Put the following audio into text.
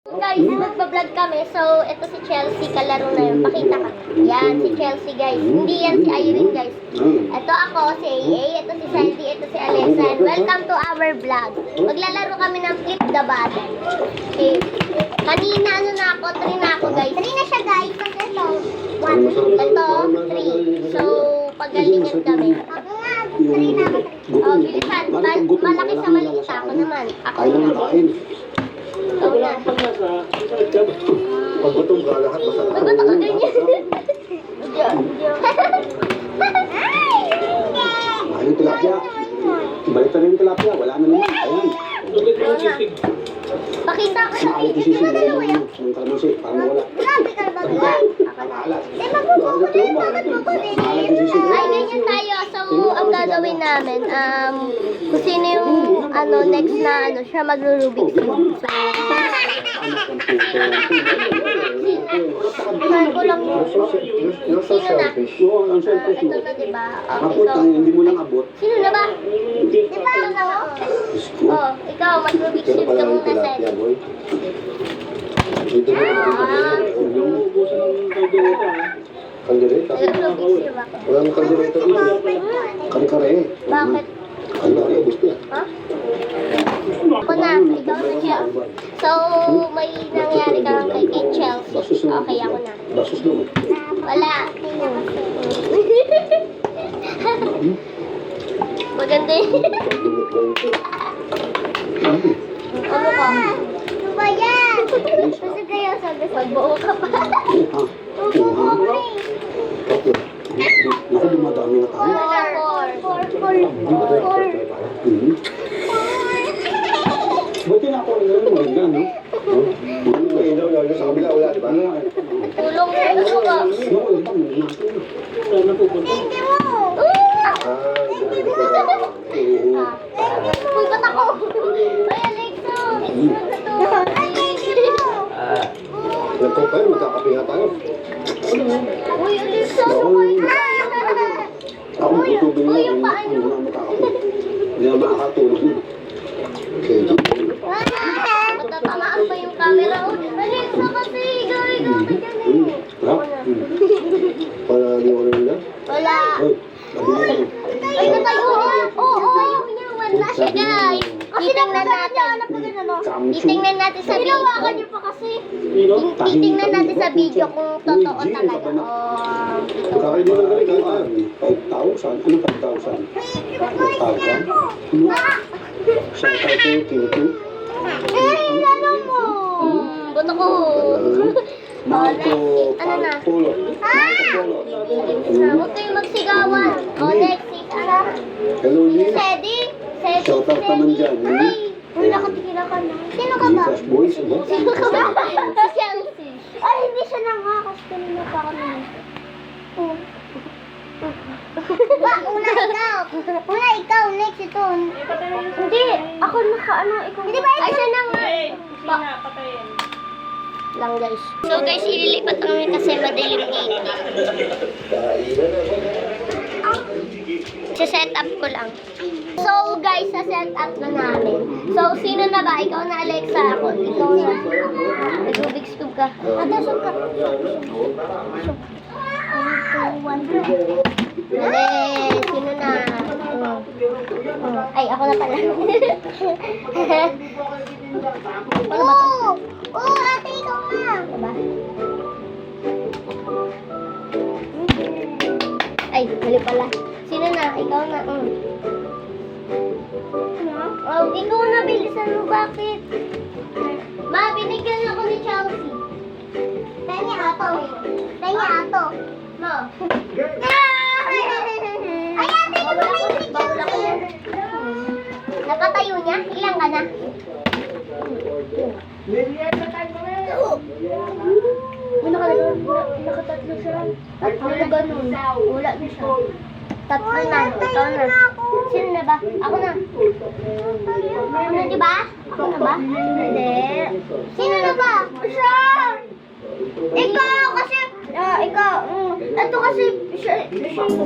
Guys, magbablog kami. So, ito si Chelsea, kalaro na yun. Pakita ka. Yan, si Chelsea, guys. Hindi yan si Irene, guys. Ito ako, si AA. Ito si Sandy. Ito si Alexa. And welcome to our vlog. Maglalaro kami ng Flip the Button. Okay. Kanina, na ako? 3 na ako, guys. 3 na siya, guys. Kasi ito, 1. Ito, 3. So, pagalingan kami. Ako nga, 3 na ako. Oh, bilisan. Malaki sa maliit. Ako naman. Ako naman. Ikaw na. Pag gutom ka, lahat masarap. May ba't ako ganyan? Ayun, tilapia. Balik na rin yung tilapia. Wala na naman. Ayan. Pakita ko sa video. Di ba dalawa yan? Ang kalamansi, parang wala. Grabe ka ba, guys? Eh, magbubukulit. Bakit mabukulit? Ay, ganyan tayo. So, ang gagawin namin, kung sino yung, next na, siya magro-Rubik's Cube. So, saan ko lang yun. You're so Sino na? selfish. Oo, ang selfish Ito mo. na, diba? Abot Ikaw. lang, hindi mo lang abot. Sino na ba? Diba ako? Oh, ikaw, mag-Rubik's Pero Cube ka pala yung muna, Seth. tilapia, boy. Dito mo kaldereta. Nag-Rubik's Cube ako. Wala mong kaldereta dito. Kare-kare. Bakit? Kare-kare, gusto yan. Ha? Ako na, ikaw na Chelsea. So, may nangyari ka kay Chelsea. Okay, ako na. Basos naman. Wala. Maganda yun. Ano ka? Ano ba yan? Kasi kayo sabi sa buo ka pa. Naku, dumadami na tayo. Wala, 4. Buti na ako rin mo rin no? May ilaw yun sa kabila, wala, di ba? Tulong mo, gusto ka. Hindi mo. Uy, ba't ako? Ay, Alexa. Nagkaw tayo, magkakape nga tayo. Uy, Alexa, sumay ka. Ako magtutubig na, Uy, yung paa hindi niyo. na makakatulog. Hindi na makakatulog yun. Okay, Matatamaan pa yung camera. Alexa kasi, gawin ka dyan eh. Ha? Para di mo rin nila? Wala. Ay, sabi niya yun. Ay, natayo niya. Oo, wala siya, guys. Titingnan natin. Titingnan natin sa video. Hinawakan niyo pa kasi. Titingnan natin sa video kung totoo talaga. Kakainin lang galing ha? 5,000? Ano 5,000? 5,000? Ano? Isang tayo, Q2? Ano mo? Buto ko. Marco Ano na? Polo. Marco Polo. Huwag kayong magsigawan. O, next is, Hello, Si Lee. Sedi. Shout out naman dyan, Ay, uy, nakatikila ka na. Sino ka ba? Jesus Boys, ano? Sino ka ba? Si Chelsea. Ay, hindi siya na nga. Kasi kanina pa ako naman. Ba, una ikaw. Una ikaw, next ito. Hindi, ako naka-ano, ikaw. Hindi ba ito? Ay, siya na nga. Lang guys. So guys, ililipat kami kasi madilim dito. Sa-set up ko lang. So guys, sa-set up na namin. So, sino na ba? Ikaw na, Alexa. Ako. Ikaw na. Nag-Rubik's Cube ka. Sub ka. Dali, sino na? Ay, ako na pala. Ano ba ito? Oo, ate, ikaw na. Diba? Ay, mali pala. Sino na? Ikaw na. Oh, ikaw na. Bilisan mo. Bakit? Ma, binigyan ako ni Chelsea. Tanya ato. Tanya ato. Ma. Ay, ate, bawal ako. Nakatayo niya? Ilang ka na? Nakatatlo siya. Tatlo ganun. Wala na siya. Tatlo na. Ikaw na. Sino na ba? Ako na. Ako na, di ba? Ako na ba? Hindi. Sino na ba? Siya! Ikaw kasi... ikaw. Ito kasi... Siya. Ikaw na.